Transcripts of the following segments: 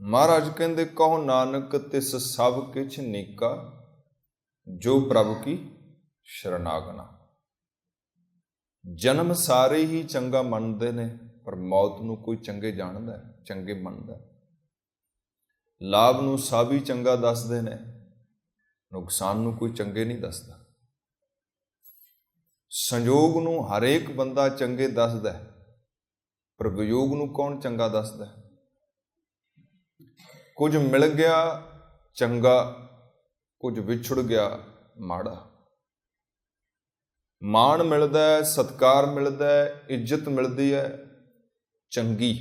महाराज कहते कहो नानक तिस सब किछ नीका, जो प्रभु की शरणागना। जन्म सारे ही चंगा मनते ने, पर मौत नूं कोई चंगे जाणदा है, चंगे मनदा है। लाभ नूं सब ही चंगा दसदे ने, नुकसान नूं कोई चंगे नहीं दसदा। संयोग नूं हरेक बंदा चंगे दसदा है, पर वियोग नूं कौन चंगा दसदा है। कुछ मिल गया चंगा, कुछ विछुड़ गया माड़ा। मान मिलता है, सत्कार मिलता है, इज्जत मिलती है चंगी।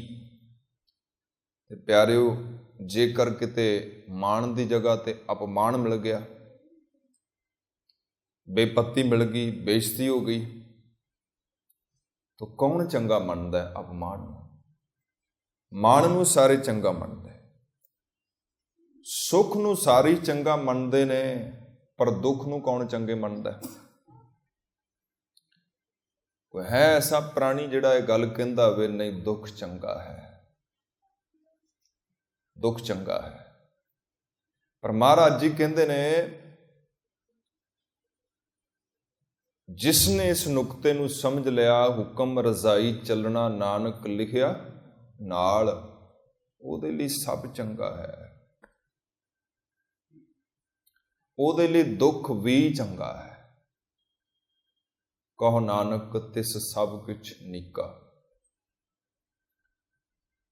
ते प्यारिओ, जेकर किते मान की जगह ते अपमान मिल गया, बेपत्ती मिल गई, बेइज्जती हो गई, तो कौन चंगा मनदा है अपमान नूं? मान नूं सारे चंगा मनदे, सुख नूं सारे चंगा मनदे ने, पर दुख नूं कौन चंगे मनदा है? कोई है ऐसा प्राणी जिहड़ा ये गल कहंदा होवे नहीं दुख चंगा है, दुख चंगा है? पर महाराज जी कहंदे ने जिसने इस नुकते नूं समझ लिया, हुक्म रजाई चलना नानक लिखिया नाल, ਉਹਦੇ ਲਈ सब चंगा है, ਉਹਦੇ ਲਈ दुख भी चंगा है। कहो नानक तिस सब कुछ नीका,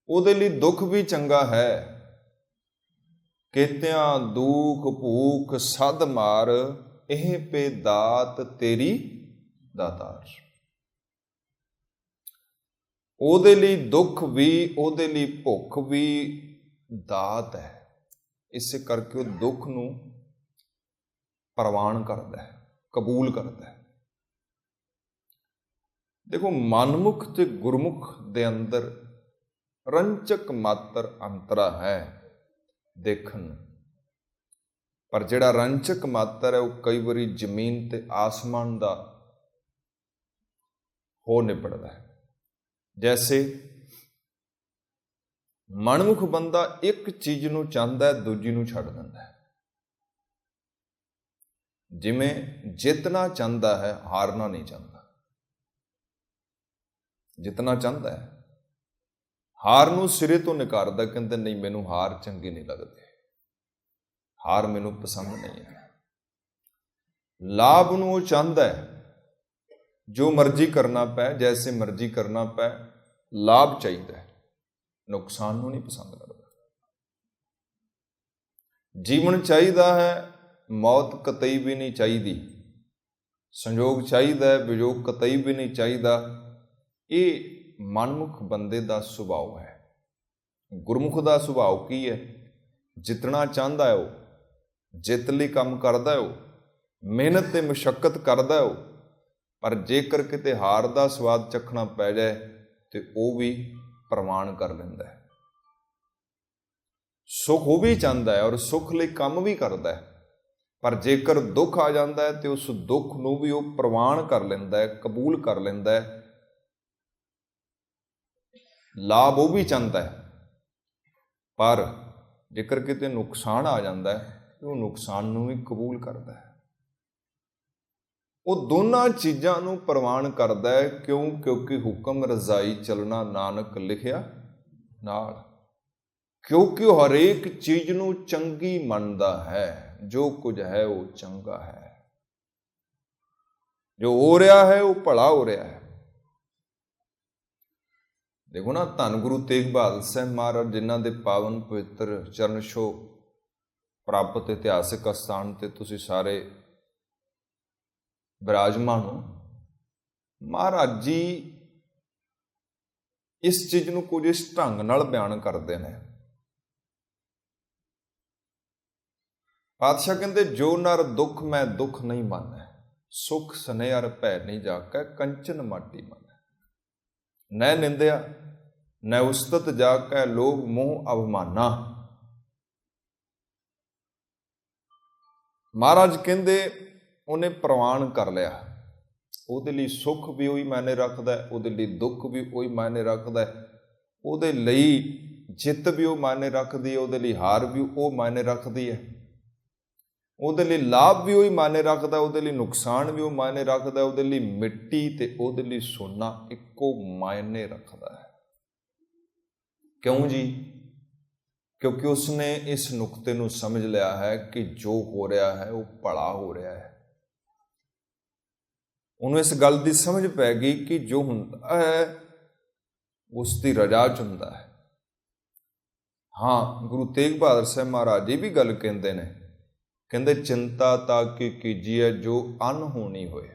ਉਹਦੇ ਲਈ दुख भी चंगा है। केतियां दुख भूख सद मार, ਇਹ पे दात तेरी दातार। ਉਹਦੇ ਲਈ दुख भी, ਉਹਦੇ ਲਈ भुख भी दात है। इसे करके ਉਹ दुख ਨੂੰ प्रवान करता है, कबूल करता है। देखो, मनमुख ते गुरमुख दे अंदर रंचक मात्र अंतरा है देखन, पर जिहड़ा रंचक मात्र है वह कई बारी जमीन ते आसमान दा हो निबड़दा है। जैसे मनमुख बंदा एक चीज नूं चाहता है, दूजी नूं छड्ड दिंदा है। जिमें जितना चाहता है, हारना नहीं चाहता। जितना चाहता है, हार नूं सिरे तो नकारदा, कहंदे नहीं मैनूं हार चंगी नहीं लगदी, हार मैनूं पसंद नहीं है। लाभ नूं चाहता है, जो मर्जी करना पै, जैसे मर्जी करना पै, लाभ चाहिए, नुकसान नूं नहीं पसंद करता। जीवन चाहिए है, मौत कतई भी नहीं चाहिए। संयोग चाहिए, वियोग कतई भी नहीं चाहिए। ये मनमुख बंदे का सुभाव है। गुरमुख का सुभाव की है? जितना चाहता है वो जित लई काम करदा है, वो मेहनत ते मुशक्कत करदा है वो, पर जेकर किते हार का स्वाद चखना पै जाए तो वह भी प्रवान कर लैंदा है। सुख वो भी चाहता है और सुख लई काम भी करता है, पर जेकर दुख आ जाता है तो उस दुख नूं भी वह प्रवान कर लैंदा है, कबूल कर लैंदा है। लाभ वो भी चाहता है, पर जेकर किते नुकसान आ जाता है तो वह नुकसान नूं भी कबूल करता है। वो दोनों चीज़ों नूं प्रवान करता है। क्यों? क्योंकि हुक्म रजाई चलना नानक लिखिया नाल। क्योंकि वह हरेक चीज़ नूं चंगी मनदा है, जो कुछ है वो चंगा है, जो हो रहा है वो भला हो रहा है। देखो ना, धन गुरु तेग बहादुर साहब महाराज जिन्हां दे पावन पवित्र चरण छो प्राप्त इतिहासिक अस्थान ते तुसीं सारे विराजमान हो। महाराज जी इस चीज़ नूं कुछ इस ढंग नाल बयान करते हैं। पातशाह कहते जो नर दुख मैं दुख नहीं मानै, सुख स्नेहर भै नहीं जाकै, कंचन माटी मानै। न निंदिया न उस्तत जाकै, लोभ मोह अवमाना। महाराज कहते उन्हें प्रवान कर लिया, ਉਹਦੇ ਲਈ सुख भी वही मायने रखता है, ਉਹਦੇ ਲਈ दुख भी वही मायने रखता है, ਉਹਦੇ ਲਈ ਜਿੱਤ ਵੀ ਉਹ ਮਾਇਨੇ ਰੱਖਦੀ ਹੈ, ਉਹਦੇ ਲਈ ਹਾਰ ਵੀ ਉਹ ਮਾਇਨੇ ਰੱਖਦੀ ਹੈ, ਉਹਦੇ ਲਈ ਲਾਭ ਵੀ ਉਹੀ ਮਾਇਨੇ ਰੱਖਦਾ, ਉਹਦੇ ਲਈ ਨੁਕਸਾਨ ਵੀ ਉਹ ਮਾਇਨੇ ਰੱਖਦਾ, ਉਹਦੇ ਲਈ ਮਿੱਟੀ ਤੇ ਉਹਦੇ ਲਈ ਸੋਨਾ ਇੱਕੋ ਮਾਇਨੇ ਰੱਖਦਾ ਹੈ। ਕਿਉਂ ਜੀ? ਕਿਉਂਕਿ ਉਸਨੇ ਇਸ ਨੁਕਤੇ ਨੂੰ ਸਮਝ ਲਿਆ ਹੈ ਕਿ ਜੋ ਹੋ ਰਿਹਾ ਹੈ ਉਹ ਭਲਾ ਹੋ ਰਿਹਾ ਹੈ। ਉਹਨੂੰ ਇਸ ਗੱਲ ਦੀ ਸਮਝ ਪੈ ਗਈ ਕਿ ਜੋ ਹੁੰਦਾ ਹੈ ਉਸ ਦੀ ਰਜ਼ਾ 'ਚ ਹੁੰਦਾ ਹੈ। ਹਾਂ, ਗੁਰੂ ਤੇਗ ਬਹਾਦਰ ਸਾਹਿਬ ਮਹਾਰਾਜ ਜੀ ਵੀ ਗੱਲ ਕਹਿੰਦੇ ਨੇ, ਕਹਿੰਦੇ ਚਿੰਤਾ ਤਾਂ ਕਿ ਕੀਜੀਏ ਜੋ ਅਨਹੋਣੀ ਹੋਏ।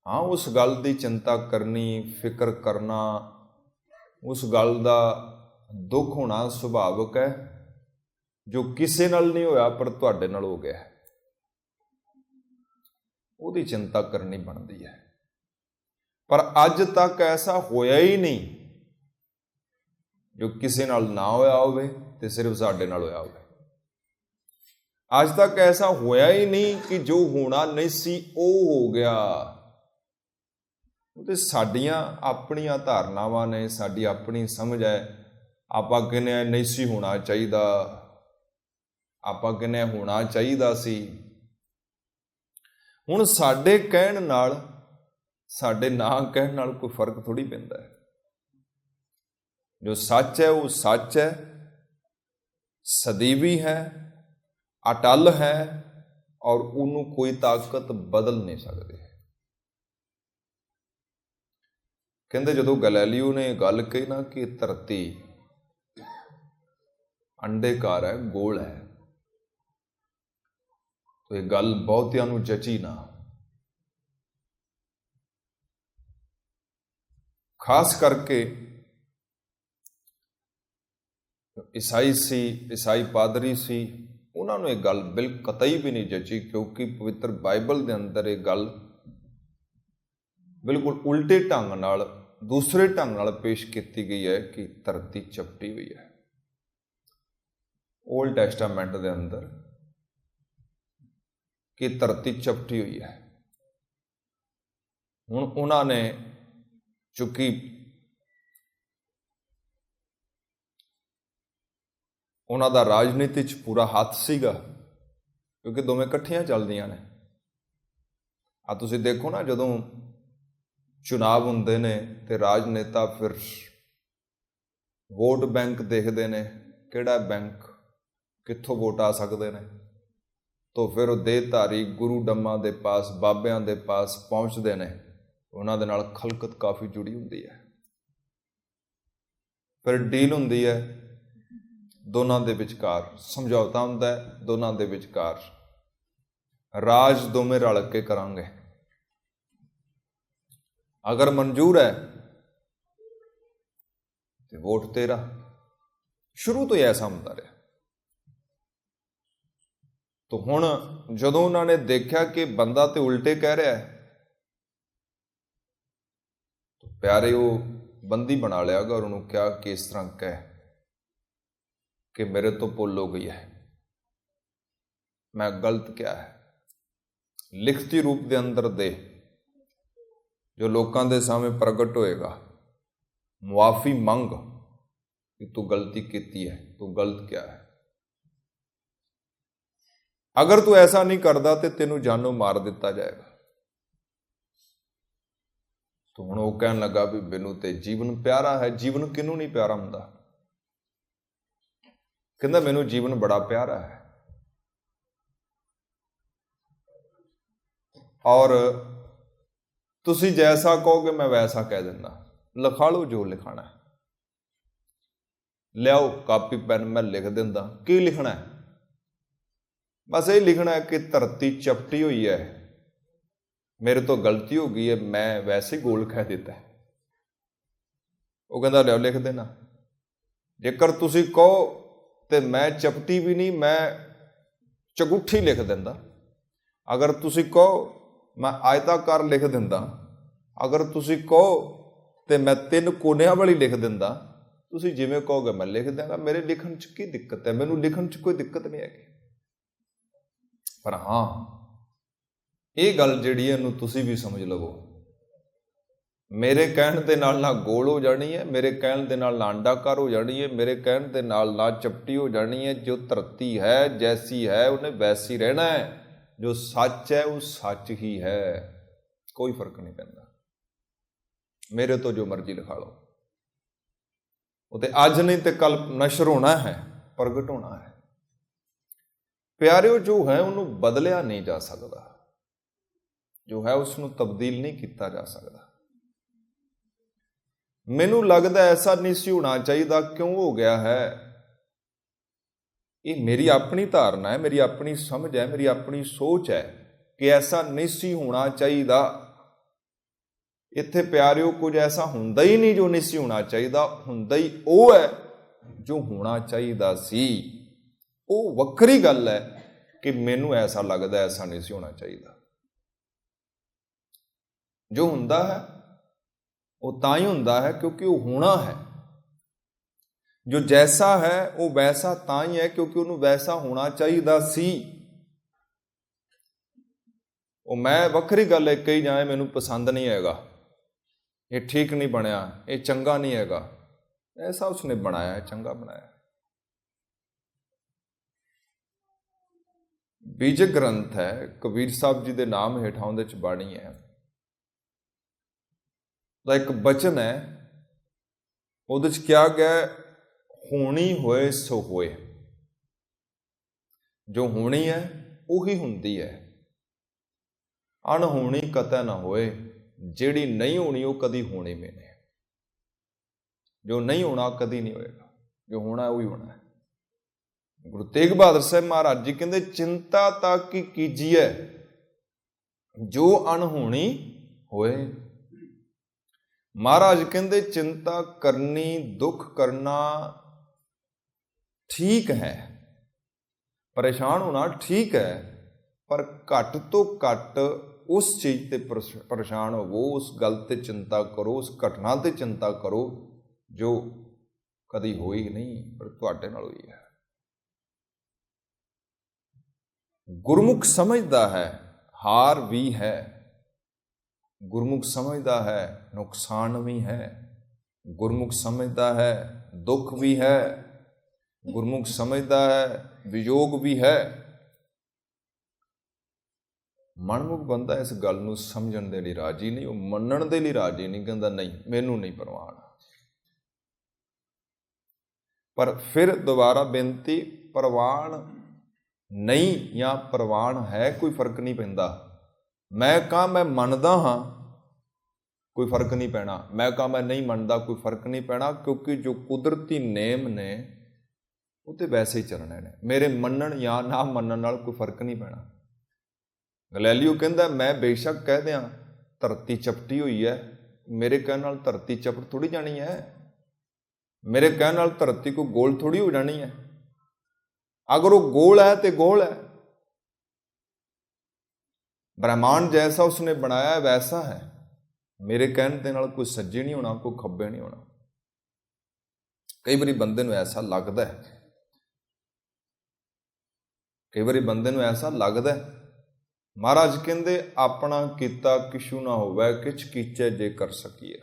ਹਾਂ, ਉਸ ਗੱਲ ਦੀ ਚਿੰਤਾ ਕਰਨੀ, ਫਿਕਰ ਕਰਨਾ, ਉਸ ਗੱਲ ਦਾ ਦੁੱਖ ਹੋਣਾ ਸੁਭਾਵਿਕ ਹੈ ਜੋ ਕਿਸੇ ਨਾਲ ਨਹੀਂ ਹੋਇਆ ਪਰ ਤੁਹਾਡੇ ਨਾਲ ਹੋ ਗਿਆ, ਉਹਦੀ ਚਿੰਤਾ ਕਰਨੀ ਬਣਦੀ ਹੈ। ਪਰ ਅੱਜ ਤੱਕ ਐਸਾ ਹੋਇਆ ਹੀ ਨਹੀਂ ਜੋ ਕਿਸੇ ਨਾਲ ਨਾ ਹੋਇਆ ਹੋਵੇ ਤੇ ਸਿਰਫ ਸਾਡੇ ਨਾਲ ਹੋਇਆ ਹੋਵੇ। ਅੱਜ ਤੱਕ ਐਸਾ ਹੋਇਆ ਹੀ ਨਹੀਂ ਕਿ ਜੋ ਹੋਣਾ ਨਹੀਂ ਸੀ ਉਹ ਹੋ ਗਿਆ। ਉਹ ਤੇ ਸਾਡੀਆਂ ਆਪਣੀਆਂ ਧਾਰਨਾਵਾਂ ਨੇ, ਸਾਡੀ ਆਪਣੀ ਸਮਝ ਹੈ। ਆਪਾਂ ਕਹਿੰਦੇ ਆ ਨਹੀਂ ਸੀ ਹੋਣਾ ਚਾਹੀਦਾ, ਆਪਾਂ ਕਹਿੰਦੇ ਹੋਣਾ ਚਾਹੀਦਾ ਸੀ। ਹੁਣ ਸਾਡੇ ਕਹਿਣ ਨਾਲ, ਸਾਡੇ ਨਾ ਕਹਿਣ ਨਾਲ ਕੋਈ ਫਰਕ ਥੋੜ੍ਹੀ ਪੈਂਦਾ ਹੈ। ਜੋ ਸੱਚ ਹੈ ਉਹ ਸੱਚ ਹੈ, ਸਦੀਵੀ ਹੈ, ਅਟੱਲ ਹੈ, ਔਰ ਉਹਨੂੰ ਕੋਈ ਤਾਕਤ ਬਦਲ ਨਹੀਂ ਸਕਦੀ। ਕਹਿੰਦੇ ਜਦੋਂ ਗੈਲੀਲੀਓ ਨੇ ਗੱਲ ਕਹੀ ਨਾ ਕਿ ਧਰਤੀ ਅੰਡੇਕਾਰ ਹੈ, ਗੋਲ ਹੈ, ਤਾਂ ਇਹ ਗੱਲ ਬਹੁਤਿਆਂ ਨੂੰ ਜਚੀ ਨਾ। ਖਾਸ ਕਰਕੇ ਈਸਾਈ ਸੀ, ਈਸਾਈ ਪਾਦਰੀ ਸੀ, ਉਹਨਾਂ ਨੂੰ ਇਹ ਗੱਲ ਕਤਈ ਵੀ ਨਹੀਂ ਜਚੀ, ਕਿਉਂਕਿ ਪਵਿੱਤਰ ਬਾਈਬਲ ਦੇ ਅੰਦਰ ਇਹ ਗੱਲ ਬਿਲਕੁਲ ਉਲਟੇ ਢੰਗ ਨਾਲ, ਦੂਸਰੇ ਢੰਗ ਨਾਲ ਪੇਸ਼ ਕੀਤੀ ਗਈ ਹੈ ਕਿ ਧਰਤੀ ਚਪਟੀ ਹੋਈ ਹੈ। ਓਲਡ ਟੈਸਟਾਮੈਂਟ ਦੇ ਅੰਦਰ ਕਿ ਧਰਤੀ ਚਪਟੀ ਹੋਈ ਹੈ। ਹੁਣ ਉਹਨਾਂ ਨੇ ਚੁੱਕੀ ਉਹਨਾਂ ਦਾ ਰਾਜਨੀਤੀ 'ਚ ਪੂਰਾ ਹੱਥ ਸੀਗਾ, ਕਿਉਂਕਿ ਦੋਵੇਂ ਇਕੱਠੀਆਂ ਚੱਲਦੀਆਂ ਨੇ। ਆ ਤੁਸੀਂ ਦੇਖੋ ਨਾ, ਜਦੋਂ ਚੁਣਾਵ ਹੁੰਦੇ ਨੇ ਤੇ ਰਾਜਨੇਤਾ ਫਿਰ ਵੋਟ ਬੈਂਕ ਦੇਖਦੇ ਨੇ, ਕਿਹੜਾ ਬੈਂਕ, ਕਿੱਥੋਂ ਵੋਟ ਆ ਸਕਦੇ ਨੇ, ਤਾਂ ਫਿਰ ਉਹ ਦੇਹਧਾਰੀ ਗੁਰੂ ਡੰਮਾਂ ਦੇ ਪਾਸ, ਬਾਬਿਆਂ ਦੇ ਪਾਸ ਪਹੁੰਚਦੇ ਨੇ। ਉਹਨਾਂ ਦੇ ਨਾਲ ਖਲਕਤ ਕਾਫੀ ਜੁੜੀ ਹੁੰਦੀ ਹੈ। ਫਿਰ ਡੀਲ ਹੁੰਦੀ ਹੈ ਦੋਨਾਂ ਦੇ ਵਿਚਕਾਰ, ਸਮਝੌਤਾ ਹੁੰਦਾ ਹੈ ਦੋਨਾਂ ਦੇ ਵਿਚਕਾਰ, ਰਾਜ ਦੋਵੇਂ ਰਲ ਕੇ ਕਰਾਂਗੇ। ਅਗਰ ਮਨਜ਼ੂਰ ਹੈ ਤੇ ਵੋਟ ਤੇਰਾ। ਸ਼ੁਰੂ ਤੋਂ ਹੀ ਐਸਾ ਹੁੰਦਾ ਰਿਹਾ। ਤਾਂ ਹੁਣ ਜਦੋਂ ਉਹਨਾਂ ਨੇ ਦੇਖਿਆ ਕਿ ਬੰਦਾ ਤੇ ਉਲਟੇ ਕਹਿ ਰਿਹਾ ਹੈ, ਤਾਂ ਪਿਆਰੇ ਉਹ ਬੰਦੀ ਬਣਾ ਲਿਆ ਔਰ ਉਹਨੂੰ ਕਿਹਾ ਕਿ ਇਸ ਤਰ੍ਹਾਂ ਕਹਿ ਕਿ ਮੇਰੇ ਤੋਂ ਭੁੱਲ ਹੋ ਗਈ ਹੈ, ਮੈਂ ਗਲਤ ਕਿਹਾ ਹੈ। ਲਿਖਤੀ ਰੂਪ ਦੇ ਅੰਦਰ ਦੇ, ਜੋ ਲੋਕਾਂ ਦੇ ਸਾਹਮਣੇ ਪ੍ਰਗਟ ਹੋਏਗਾ। ਮੁਆਫੀ ਮੰਗ ਕਿ ਤੂੰ ਗਲਤੀ ਕੀਤੀ ਹੈ, ਤੂੰ ਗਲਤ ਕਿਹਾ ਹੈ। ਅਗਰ ਤੂੰ ਐਸਾ ਨਹੀਂ ਕਰਦਾ ਤੇ ਤੈਨੂੰ ਜਾਨੋਂ ਮਾਰ ਦਿੱਤਾ ਜਾਏਗਾ। ਤਾਂ ਹੁਣ ਉਹ ਕਹਿਣ ਲੱਗਾ ਵੀ ਮੈਨੂੰ ਤੇ ਜੀਵਨ ਪਿਆਰਾ ਹੈ। ਜੀਵਨ ਕਿਹਨੂੰ ਨਹੀਂ ਪਿਆਰਾ ਹੁੰਦਾ? ਕਹਿੰਦਾ ਮੈਨੂੰ ਜੀਵਨ ਬੜਾ ਪਿਆਰਾ ਹੈ, ਔਰ ਤੁਸੀਂ ਜੈਸਾ ਕਹੋਗੇ ਮੈਂ ਵੈਸਾ ਕਹਿ ਦਿੰਦਾ। ਲਿਖਾ ਲਓ ਜੋ ਲਿਖਾਣਾ ਹੈ, ਲਿਆਓ ਕਾਪੀ ਪੈਨ, ਮੈਂ ਲਿਖ ਦਿੰਦਾ। ਕੀ ਲਿਖਣਾ ਹੈ? ਬਸ ਇਹ ਲਿਖਣਾ ਹੈ ਕਿ ਧਰਤੀ ਚਪਟੀ ਹੋਈ ਹੈ, ਮੇਰੇ ਤੋਂ ਗਲਤੀ ਹੋ ਗਈ ਹੈ, ਮੈਂ ਵੈਸੇ ਗੋਲ ਕਹਿ ਦਿੱਤਾ। ਉਹ ਕਹਿੰਦਾ ਲਿਆਓ ਲਿਖ ਦੇਣਾ। ਜੇਕਰ ਤੁਸੀਂ ਕਹੋ ਤੇ ਮੈਂ ਚਪਟੀ ਵੀ ਨਹੀਂ, ਮੈਂ ਚਗੁੱਠੀ ਲਿਖ ਦਿੰਦਾ। ਅਗਰ ਤੁਸੀਂ ਕਹੋ ਮੈਂ ਆਇਤਾਕਾਰ ਲਿਖ ਦਿੰਦਾ। ਅਗਰ ਤੁਸੀਂ ਕਹੋ ਤੇ ਮੈਂ 3 ਕੋਨਿਆਂ ਵਾਲੀ ਲਿਖ ਦਿੰਦਾ। ਤੁਸੀਂ ਜਿਵੇਂ ਕਹੋਗੇ ਮੈਂ ਲਿਖ ਦਿਆਂਗਾ। ਮੇਰੇ ਲਿਖਣ 'ਚ ਕੀ ਦਿੱਕਤ ਹੈ? ਮੈਨੂੰ ਲਿਖਣ 'ਚ ਕੋਈ ਦਿੱਕਤ ਨਹੀਂ ਹੈਗੀ। ਪਰ ਹਾਂ, ਇਹ ਗੱਲ ਜਿਹੜੀ ਹੈ ਇਹਨੂੰ ਤੁਸੀਂ ਵੀ ਸਮਝ ਲਵੋ। ਮੇਰੇ ਕਹਿਣ ਦੇ ਨਾਲ ਨਾ ਗੋਲ ਹੋ ਜਾਣੀ ਹੈ, ਮੇਰੇ ਕਹਿਣ ਦੇ ਨਾਲ ਨਾ ਅੰਡਾਕਾਰ ਹੋ ਜਾਣੀ ਹੈ, ਮੇਰੇ ਕਹਿਣ ਦੇ ਨਾਲ ਨਾ ਚਪਟੀ ਹੋ ਜਾਣੀ ਹੈ। ਜੋ ਧਰਤੀ ਹੈ ਜੈਸੀ ਹੈ ਉਹਨੇ ਵੈਸੀ ਰਹਿਣਾ ਹੈ। ਜੋ ਸੱਚ ਹੈ ਉਹ ਸੱਚ ਹੀ ਹੈ, ਕੋਈ ਫਰਕ ਨਹੀਂ ਪੈਂਦਾ। ਮੇਰੇ ਤੋਂ ਜੋ ਮਰਜ਼ੀ ਲਿਖਾ ਲਓ, ਉਹ ਤੇ ਅੱਜ ਨਹੀਂ ਤੇ ਕੱਲ ਨਸ਼ਰ ਹੋਣਾ ਹੈ, ਪ੍ਰਗਟ ਹੋਣਾ ਹੈ। ਪਿਆਰਿਓ, ਜੋ ਹੈ ਉਹਨੂੰ ਬਦਲਿਆ ਨਹੀਂ ਜਾ ਸਕਦਾ, ਜੋ ਹੈ ਉਸ ਨੂੰ ਤਬਦੀਲ ਨਹੀਂ ਕੀਤਾ ਜਾ ਸਕਦਾ। ਮੈਨੂੰ ਲੱਗਦਾ ਐਸਾ ਨਹੀਂ ਸੀ ਹੋਣਾ ਚਾਹੀਦਾ, ਕਿਉਂ ਹੋ ਗਿਆ ਹੈ? ਇਹ ਮੇਰੀ ਆਪਣੀ ਧਾਰਨਾ ਹੈ, ਮੇਰੀ ਆਪਣੀ ਸਮਝ ਹੈ, ਮੇਰੀ ਆਪਣੀ ਸੋਚ ਹੈ ਕਿ ਐਸਾ ਨਹੀਂ ਸੀ ਹੋਣਾ ਚਾਹੀਦਾ। ਇੱਥੇ ਪਿਆਰਿਓ ਕੁਝ ਐਸਾ ਹੁੰਦਾ ਹੀ ਨਹੀਂ ਜੋ ਨਹੀਂ ਸੀ ਹੋਣਾ ਚਾਹੀਦਾ, ਹੁੰਦਾ ਹੀ ਉਹ ਹੈ ਜੋ ਹੋਣਾ ਚਾਹੀਦਾ ਸੀ। ਉਹ ਵੱਖਰੀ ਗੱਲ ਹੈ ਕਿ ਮੈਨੂੰ ਐਸਾ ਲੱਗਦਾ ਐਸਾ ਨਹੀਂ ਸੀ ਹੋਣਾ ਚਾਹੀਦਾ। ਜੋ ਹੁੰਦਾ ਹੈ ਉਹ ਤਾਂ ਹੀ ਹੁੰਦਾ ਹੈ ਕਿਉਂਕਿ ਉਹ ਹੋਣਾ ਹੈ। ਜੋ ਜੈਸਾ ਹੈ ਉਹ ਵੈਸਾ ਤਾਂ ਹੀ ਹੈ ਕਿਉਂਕਿ ਉਹਨੂੰ ਵੈਸਾ ਹੋਣਾ ਚਾਹੀਦਾ ਸੀ। ਉਹ ਮੈਂ ਵੱਖਰੀ ਗੱਲ ਹੈ ਕਹੀ ਜਾਏ ਮੈਨੂੰ ਪਸੰਦ ਨਹੀਂ ਹੈਗਾ, ਇਹ ਠੀਕ ਨਹੀਂ ਬਣਿਆ, ਇਹ ਚੰਗਾ ਨਹੀਂ ਹੈਗਾ। ਐਸਾ ਉਸਨੇ ਬਣਾਇਆ ਹੈ, ਚੰਗਾ ਬਣਾਇਆ। ਬੀਜਕ ਗ੍ਰੰਥ ਹੈ, ਕਬੀਰ ਸਾਹਿਬ ਜੀ ਦੇ ਨਾਮ ਹੇਠਾਂ ਉਹਦੇ ਚ ਬਾਣੀ ਹੈ। ਦਾ ਇੱਕ ਬਚਨ ਹੈ, ਉਹਦੇ ਚ ਕਿਹਾ ਗਿਆ, ਹੋਣੀ ਹੋਏ ਸੋ ਹੋਏ। ਜੋ ਹੋਣੀ ਹੈ ਉਹੀ ਹੁੰਦੀ ਹੈ, ਅਣਹੋਣੀ ਕਤੈ ਨਾ ਹੋਏ। ਜਿਹੜੀ ਨਹੀਂ ਹੋਣੀ ਉਹ ਕਦੀ ਹੋਣੀ ਵੀ ਨਹੀਂ। ਜੋ ਨਹੀਂ ਹੋਣਾ ਕਦੀ ਨਹੀਂ ਹੋਏਗਾ, ਜੋ ਹੋਣਾ ਉਹੀ ਹੋਣਾ ਹੈ। ਗੁਰੂ ਤੇਗ ਬਹਾਦਰ ਸਾਹਿਬ ਮਹਾਰਾਜ ਜੀ ਕਹਿੰਦੇ, ਚਿੰਤਾ ਤਾਂ ਕੀ ਕੀਜੀਏ ਜੋ ਅਣਹੋਣੀ ਹੋਏ। ਮਹਾਰਾਜ ਕਹਿੰਦੇ ਚਿੰਤਾ ਕਰਨੀ, ਦੁੱਖ ਕਰਨਾ ਠੀਕ ਹੈ, ਪਰੇਸ਼ਾਨ ਹੋਣਾ ਠੀਕ ਹੈ, ਪਰ ਘੱਟ ਤੋਂ ਘੱਟ ਉਸ ਚੀਜ਼ ਤੇ ਪਰੇਸ਼ਾਨ ਹੋਵੋ, ਉਸ ਗੱਲ ਤੇ ਚਿੰਤਾ ਕਰੋ, ਉਸ ਘਟਨਾ ਤੇ ਚਿੰਤਾ ਕਰੋ ਜੋ ਕਦੀ ਹੋਈ ਨਹੀਂ ਪਰ ਤੁਹਾਡੇ ਨਾਲ ਹੋਈ ਹੈ। ਗੁਰਮੁਖ ਸਮਝਦਾ ਹੈ ਹਾਰ ਵੀ ਹੈ, ਗੁਰਮੁਖ ਸਮਝਦਾ ਹੈ ਨੁਕਸਾਨ ਵੀ ਹੈ, ਗੁਰਮੁਖ ਸਮਝਦਾ ਹੈ ਦੁੱਖ ਵੀ ਹੈ, ਗੁਰਮੁਖ ਸਮਝਦਾ ਹੈ ਵਿਯੋਗ ਵੀ ਹੈ। ਮਨਮੁਖ ਬੰਦਾ ਇਸ ਗੱਲ ਨੂੰ ਸਮਝਣ ਦੇ ਲਈ ਰਾਜੀ ਨਹੀਂ, ਉਹ ਮੰਨਣ ਦੇ ਲਈ ਰਾਜੀ ਨਹੀਂ, ਕਹਿੰਦਾ ਨਹੀਂ ਮੈਨੂੰ ਨਹੀਂ ਪ੍ਰਵਾਨ। ਪਰ ਫਿਰ ਦੁਬਾਰਾ ਬੇਨਤੀ, ਪ੍ਰਵਾਨ ਨਹੀਂ ਜਾਂ ਪ੍ਰਵਾਨ ਹੈ ਕੋਈ ਫਰਕ ਨਹੀਂ ਪੈਂਦਾ। ਮੈਂ ਕਹਾਂ ਮੈਂ ਮੰਨਦਾ ਹਾਂ ਕੋਈ ਫਰਕ ਨਹੀਂ ਪੈਣਾ, ਮੈਂ ਕਹਾਂ ਮੈਂ ਨਹੀਂ ਮੰਨਦਾ ਕੋਈ ਫਰਕ ਨਹੀਂ ਪੈਣਾ, ਕਿਉਂਕਿ ਜੋ ਕੁਦਰਤੀ ਨੇਮ ਨੇ ਉਹ ਤੇ ਵੈਸੇ ਹੀ ਚੱਲਣੇ ਨੇ। ਮੇਰੇ ਮੰਨਣ ਜਾਂ ਨਾ ਮੰਨਣ ਨਾਲ ਕੋਈ ਫਰਕ ਨਹੀਂ ਪੈਣਾ। ਗਲੈਲੀਓ ਕਹਿੰਦਾ ਮੈਂ ਬੇਸ਼ੱਕ ਕਹਿ ਦਿਆਂ ਧਰਤੀ ਚਪਟੀ ਹੋਈ ਹੈ, ਮੇਰੇ ਕਹਿਣ ਨਾਲ ਧਰਤੀ ਚਪਟ ਥੋੜੀ ਜਾਣੀ ਹੈ, ਮੇਰੇ ਕਹਿਣ ਨਾਲ ਧਰਤੀ ਕੋਈ ਗੋਲ ਥੋੜੀ ਹੋ ਜਾਣੀ ਹੈ। ਅਗਰ ਉਹ ਗੋਲ ਹੈ ਤੇ ਗੋਲ ਹੈ। ਬ੍ਰਹਿਮੰਡ ਜੈਸਾ ਉਸਨੇ ਬਣਾਇਆ ਵੈਸਾ ਹੈ। ਮੇਰੇ ਕਹਿਣ ਦੇ ਨਾਲ ਕੋਈ ਸੱਜੇ ਨਹੀਂ ਹੋਣਾ, ਕੋਈ ਖੱਬੇ ਨਹੀਂ ਹੋਣਾ। ਕਈ ਵਾਰੀ ਬੰਦੇ ਨੂੰ ਐਸਾ ਲੱਗਦਾ ਹੈ, ਕਈ ਵਾਰੀ ਬੰਦੇ ਨੂੰ ਐਸਾ ਲੱਗਦਾ ਹੈ। ਮਹਾਰਾਜ ਕਹਿੰਦੇ ਆਪਣਾ ਕੀਤਾ ਕਿਛੂ ਨਾ ਹੋਵੇ, ਕਿਛ ਕੀਚੈ ਜੇ ਕਰ ਸਕੀਏ।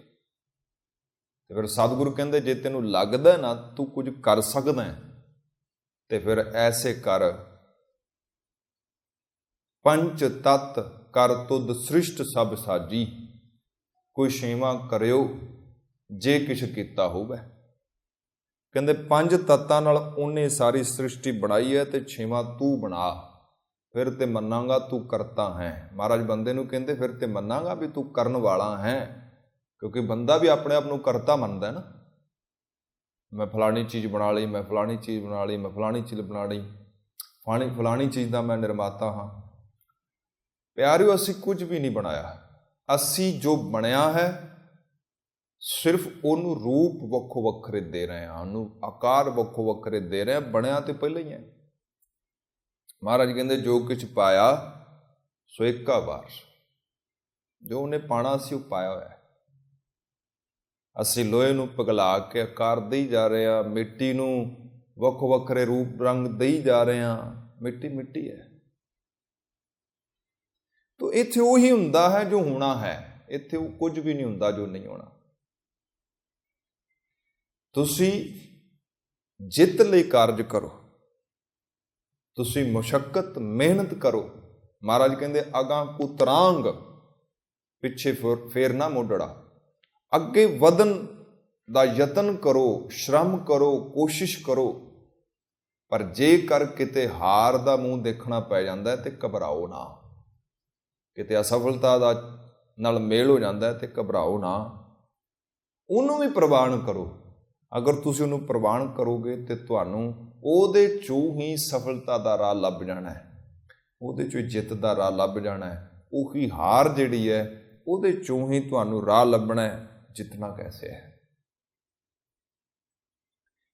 ਤੇ ਫਿਰ ਸਤਿਗੁਰੂ ਕਹਿੰਦੇ ਜੇ ਤੈਨੂੰ ਲੱਗਦਾ ਨਾ ਤੂੰ ਕੁਝ ਕਰ ਸਕਦਾ ਤੇ ਫਿਰ ਐਸੇ ਕਰ, ਪੰਚ ਤਤ ਕਰ ਤੁਧ ਸ੍ਰਿਸ਼ਟ ਸਭ ਸਾਜੀ, ਕੋਈ ਛੇਵਾਂ ਕਰਿਓ ਜੇ ਕਿਛ ਕੀਤਾ ਹੋਵੇ। ਕਹਿੰਦੇ ਪੰਜ ਤੱਤਾਂ ਨਾਲ ਉਹਨੇ ਸਾਰੀ ਸ੍ਰਿਸ਼ਟੀ ਬਣਾਈ ਹੈ ਤੇ ਛੇਵਾਂ ਤੂੰ ਬਣਾ, ਫਿਰ ਤੇ ਮੰਨਾਂਗਾ ਤੂੰ ਕਰਤਾ ਹੈ। ਮਹਾਰਾਜ ਬੰਦੇ ਨੂੰ ਕਹਿੰਦੇ ਫਿਰ ਤੇ ਮੰਨਾਂਗਾ ਵੀ ਤੂੰ ਕਰਨ ਵਾਲਾ ਹੈ, ਕਿਉਂਕਿ ਬੰਦਾ ਵੀ ਆਪਣੇ ਆਪ ਨੂੰ ਕਰਤਾ ਮੰਨਦਾ ਨਾ। ਮੈਂ ਫਲਾਣੀ ਚੀਜ਼ ਬਣਾ ਲਈ, ਮੈਂ ਫਲਾਣੀ ਚੀਜ਼ ਬਣਾ ਲਈ, ਮੈਂ ਫਲਾਣੀ ਚੀਜ਼ ਬਣਾ ਲਈ, ਫਲਾਣੀ ਚੀਜ਼ ਦਾ ਮੈਂ ਨਿਰਮਾਤਾ ਹਾਂ। ਪਿਆਰਿਓ ਅਸੀਂ ਕੁਝ ਵੀ ਨਹੀਂ ਬਣਾਇਆ, ਅਸੀਂ ਜੋ ਬਣਿਆ ਹੈ ਸਿਰਫ ਉਹਨੂੰ ਰੂਪ ਵੱਖੋ ਵੱਖਰੇ ਦੇ ਰਹੇ ਹਾਂ, ਉਹਨੂੰ ਆਕਾਰ ਵੱਖੋ ਵੱਖਰੇ ਦੇ ਰਹੇ ਹਾਂ। ਬਣਿਆ ਤੇ ਪਹਿਲਾਂ ਹੀ ਹੈ। ਮਹਾਰਾਜ ਕਹਿੰਦੇ ਜੋ ਕੁਛ ਪਾਇਆ ਸੋ ਏਕਾ ਵਾਰਸ, ਜੋ ਉਹਨੇ ਪਾਣਾ ਸੀ ਉਹ ਪਾਇਆ ਹੋਇਆ। ਅਸੀਂ ਲੋਹੇ ਨੂੰ ਪਿਘਲਾ ਕੇ ਆਕਾਰ ਦੇਈ ਜਾ ਰਹੇ ਹਾਂ, ਮਿੱਟੀ ਨੂੰ ਵੱਖੋ ਵੱਖਰੇ ਰੂਪ ਰੰਗ ਦੇਈ ਜਾ ਰਹੇ ਹਾਂ। ਮਿੱਟੀ ਮਿੱਟੀ ਹੈ। ਤੋ ਇੱਥੇ ਉਹੀ ਹੁੰਦਾ ਹੈ ਜੋ ਹੋਣਾ ਹੈ, ਇੱਥੇ ਉਹ ਕੁਝ ਵੀ ਨਹੀਂ ਹੁੰਦਾ ਜੋ ਨਹੀਂ ਹੋਣਾ। ਤੁਸੀਂ ਜਿੱਤ ਲਈ ਕਾਰਜ ਕਰੋ, ਤੁਸੀਂ ਮੁਸ਼ੱਕਤ ਮਿਹਨਤ ਕਰੋ। ਮਹਾਰਾਜ ਕਹਿੰਦੇ ਅਗਾਂ ਕੁਤਰਾਂਗ, ਪਿੱਛੇ ਫੇਰ ਨਾ ਮੋੜੜਾ। ਅੱਗੇ ਵਧਣ ਦਾ ਯਤਨ ਕਰੋ, ਸ਼ਰਮ ਕਰੋ, ਕੋਸ਼ਿਸ਼ ਕਰੋ। ਪਰ ਜੇਕਰ ਕਿਤੇ ਹਾਰ ਦਾ ਮੂੰਹ ਦੇਖਣਾ ਪੈ ਜਾਂਦਾ ਤੇ ਘਬਰਾਓ ਨਾ। ਕਿਤੇ ਅਸਫਲਤਾ ਦਾ ਨਾਲ ਮੇਲ ਹੋ ਜਾਂਦਾ ਤੇ ਘਬਰਾਓ ਨਾ, ਉਹਨੂੰ ਵੀ ਪ੍ਰਵਾਨ ਕਰੋ। ਅਗਰ ਤੁਸੀਂ ਉਹਨੂੰ ਪ੍ਰਵਾਨ ਕਰੋਗੇ ਤੇ ਤੁਹਾਨੂੰ ਉਹਦੇ ਚੋਂ ਹੀ ਸਫਲਤਾ ਦਾ ਰਾਹ ਲੱਭ ਜਾਣਾ ਹੈ, ਉਹਦੇ ਚੋਂ ਜਿੱਤ ਦਾ ਰਾਹ ਲੱਭ ਜਾਣਾ ਹੈ। ਉਹੀ ਹਾਰ ਜਿਹੜੀ ਹੈ ਉਹਦੇ ਚੋਂ ਹੀ ਤੁਹਾਨੂੰ ਰਾਹ ਲੱਭਣਾ ਹੈ, ਜਿੱਤਣਾ ਕੈਸੇ ਹੈ।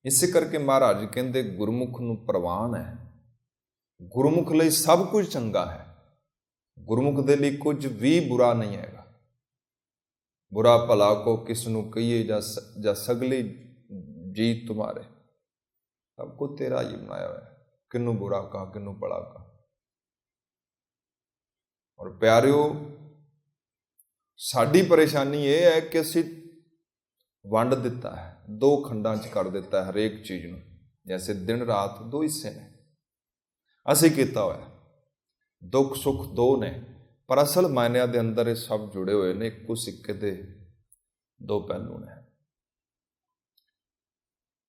ਇਸੇ ਕਰਕੇ ਮਹਾਰਾਜ ਕਹਿੰਦੇ ਗੁਰਮੁਖ ਨੂੰ ਪ੍ਰਵਾਨ ਹੈ। ਗੁਰਮੁਖ ਲਈ ਸਭ ਕੁਝ ਚੰਗਾ ਹੈ, ਗੁਰਮੁਖ ਦੇ ਲਈ ਕੁਝ ਵੀ ਬੁਰਾ ਨਹੀਂ ਹੈਗਾ। ਬੁਰਾ ਭਲਾ ਕੋ ਕਿਸ ਨੂੰ ਕਹੀਏ ਜਾਂ ਸਗਲੇ ਜੀ ਤੁਮਾਰੇ, ਸਭ ਕੁਝ ਤੇਰਾ ਹੀ ਬਣਾਇਆ ਹੋਇਆ, ਕਿਹਨੂੰ ਬੁਰਾ ਕਹਾ ਕਿਹਨੂੰ ਭਲਾ ਕਹਾ। ਔਰ ਪਿਆਰਿਓ, ਸਾਡੀ ਪਰੇਸ਼ਾਨੀ ਇਹ ਹੈ ਕਿ ਅਸੀਂ ਵੰਡ ਦਿੱਤਾ ਹੈ, ਦੋ ਖੰਡਾਂ 'ਚ ਕਰ ਦਿੱਤਾ ਹੈ ਹਰੇਕ ਚੀਜ਼ ਨੂੰ। ਜੈਸੇ ਦਿਨ ਰਾਤ ਦੋ ਹਿੱਸੇ ਨੇ ਅਸੀਂ ਕੀਤਾ ਹੋਇਆ, ਦੁੱਖ ਸੁੱਖ ਦੋ ਨੇ, ਪਰ ਅਸਲ ਮਾਇਨਿਆਂ ਦੇ ਅੰਦਰ ਇਹ ਸਭ ਜੁੜੇ ਹੋਏ ਨੇ, ਇੱਕੋ ਸਿੱਕੇ ਦੇ ਦੋ ਪਹਿਲੂ ਨੇ।